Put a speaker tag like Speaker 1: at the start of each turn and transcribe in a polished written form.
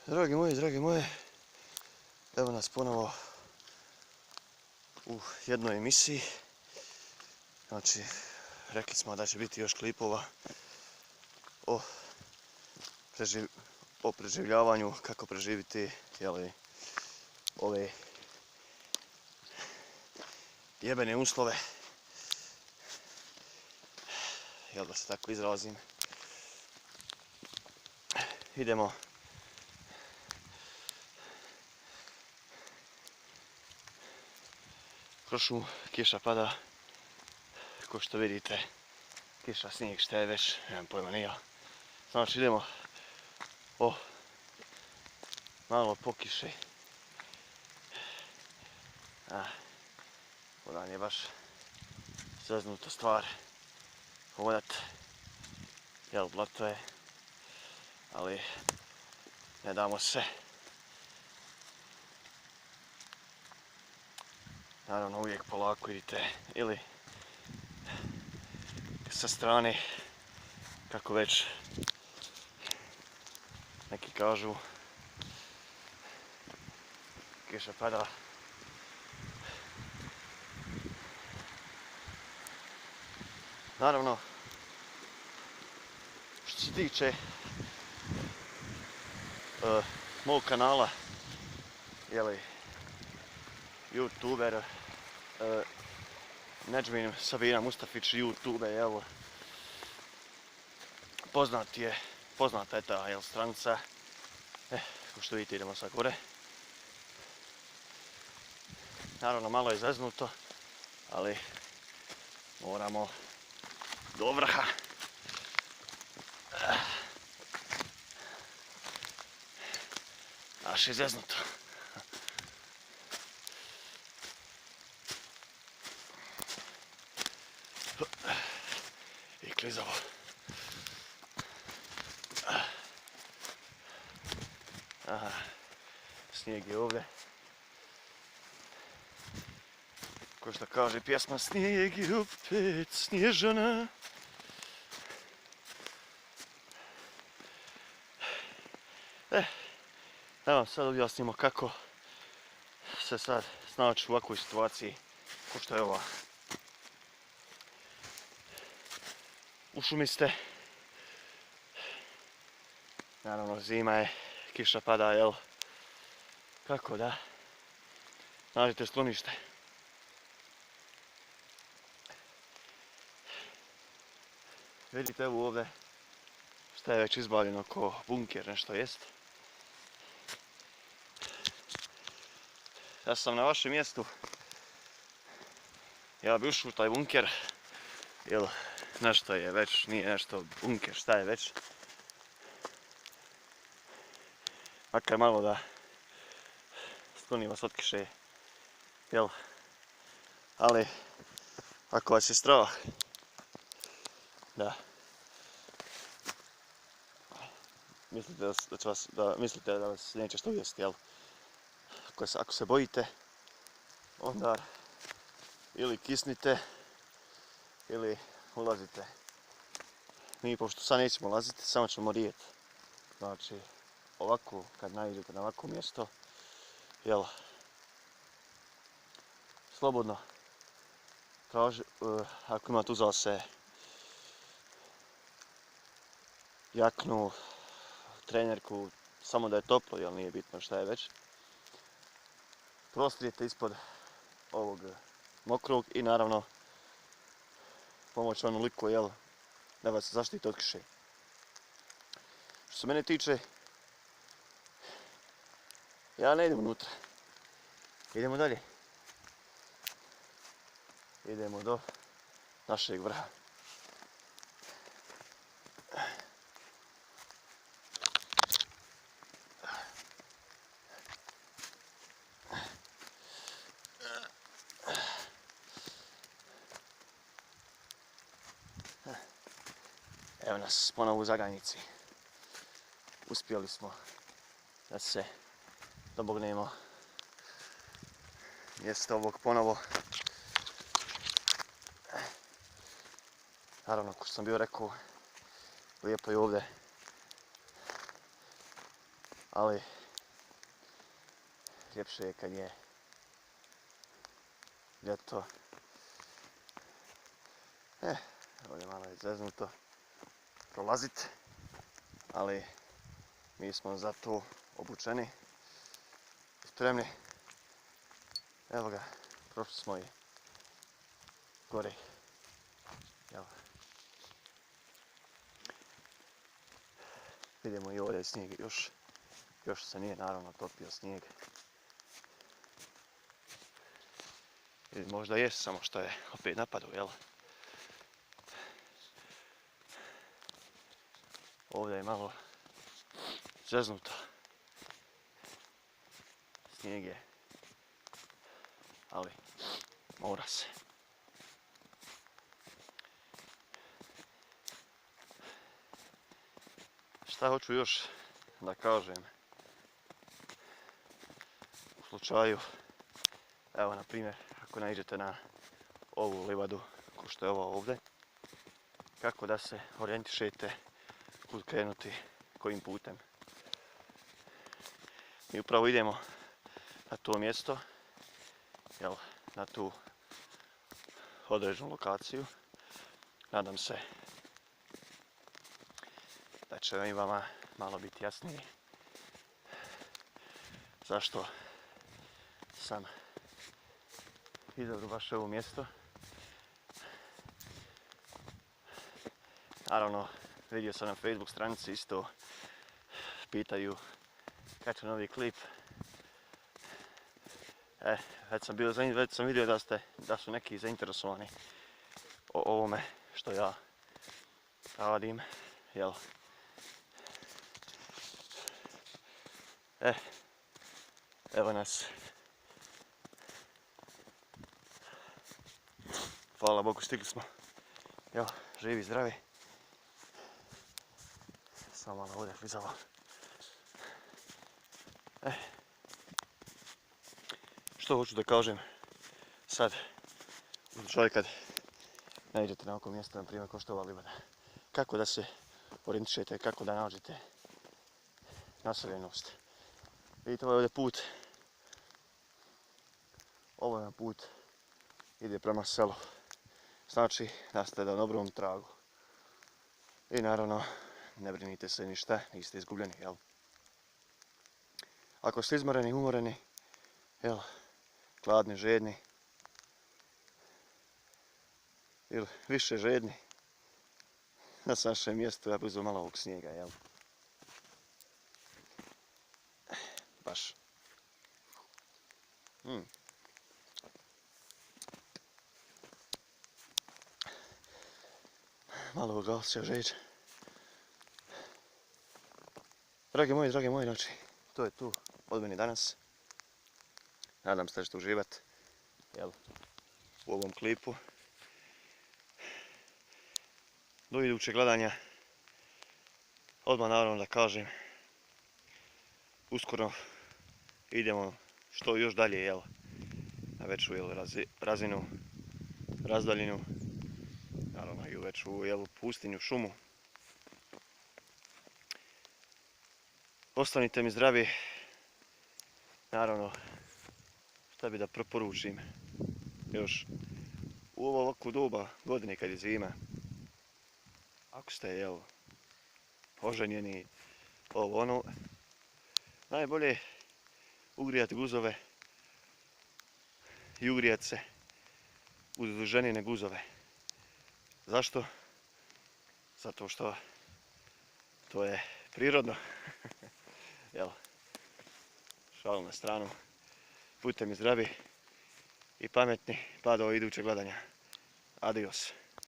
Speaker 1: Dragi moji, evo nas ponovo u jednoj emisiji. Znači, rekli smo da će biti još klipova o preživljavanju, kako preživiti ove jebene uslove, jel da se tako izrazim. Idemo kroz šumu, kiša pada, ko što vidite, kiša, snijeg, šta je već, nemam pojma ni ja. Znači idemo malo po kiši. Vodan je baš zeznuta stvar hodat, jel, blato je, ali ne damo se. Naravno uvijek polako idite ili sa strane, kako već neki kažu, kiša pada. Naravno, što se tiče mog kanala, jeli, youtuber, Nedžmin Sabina Mustafić, YouTube, jel, poznata je ta, jel, stranica. Kao što vidite, idemo sad gore. Naravno, malo je zeznuto, ali moramo do vrha. Baš je zeznuto. I klizavo. Snijeg je ovdje. Ko što kaže pjesma, snijeg je opet snježana. Da vam sad objasnimo kako se sad snaći u ovakvoj situaciji ko što je ova. U šumi ste. Naravno zima je, kiša pada, jel? Kako da? Nađite sklonište. Vidite evo ovdje šta je već izbavljeno ko bunker, nešto jest. Ja sam na vašem mjestu, ja bi ušao u taj bunker, jel, nešto je već, nije nešto bunker, šta je već. Makar malo da skloni vas od kiše, jel, ali ako vas je strah, da mislite da vas neće što ujesti, jel, ako se bojite, onda ili kisnite ili ulazite. Mi pošto sad nećemo ulaziti, samo ćemo rijeti. Znači ovako, kad naiđete na ovako mjesto, jel, slobodno traži, ako imate uzela se jaknu, trenerku, samo da je toplo, jel, nije bitno šta je već. Prostrijete ispod ovog mokrog i naravno pomoć onoliko, jel, da vas zaštiti od kiše. Što se mene tiče, ja ne idem unutra. Idemo dalje. Idemo do našeg vrha. Evo nas ponovo u Zaganjici. Uspjeli smo da se dobognemo mjesto ovog ponovo. Naravno, kao što sam bio rekao, lijepo je ovdje. ali ljepše je kad je ljeto. Ovdje malo je zeznuto prolazit, ali mi smo za to obučeni i spremni. Evo ga, prošli smo i gore. Evo. Vidimo i ovdje snijeg još se nije naravno topio snijeg. Ili možda je, samo što je opet napadu, jel? Ovdje je malo zeznuto. Snijeg je, ali mora se. Šta hoću još da kažem? U slučaju, evo na primjer, ako naiđete na ovu livadu, ko što je ova ovdje, kako da se orijentišete, kud krenuti, kojim putem. Mi upravo idemo na to mjesto, jel, na tu određenu lokaciju. Nadam se da će i vama malo biti jasnije zašto sam izabrao baš ovo mjesto. Naravno, vidio sam na Facebook stranici isto, pitaju kad će novi klip. Već sam vidio da su neki zainteresovani o ovome što ja radim, jel? Evo nas. Hvala Bogu, stigli smo. Evo, živi i zdravi. Samo malo ovdje klizalo. Što hoću da kažem sad, u slučaju kad naiđete na oko mjesto, na primjer, ko što je ova livada. Kako da se orijentišete, kako da nađete naseljenost. Vidite, ovaj ovdje put, ovaj put ide prema selu. Znači da ste na dobrom tragu. I naravno, ne brinite se ništa, niste izgubljeni, jel? Ako ste izmoreni, umoreni, jel, gladni, žedni, ili više žedni, na našem mjestu ja bi uzeo malo ovog snijega, jel? Baš. Malo ugasio žeđ. Dragi moji, znači, to je tu od mene danas. Nadam se da ćete uživati, jel, u ovom klipu. Do idućeg gledanja, odmah naravno da kažem, uskoro idemo što još dalje, jel, na veću, jel, razinu, razdaljinu, naravno i u veću, jel, pustinju, šumu. Ostanite mi zdravi, naravno, šta bi da preporučim još u ovo ovako doba godine kad je zima. Ako ste, jel, oženjeni, ovo ono, najbolje ugrijati guzove i ugrijati se uz ženine guzove. Zašto? Zato što to je prirodno. Jel, šalu na stranu. Budite mi zdravi i pametni pa do idućeg gledanja. Adios.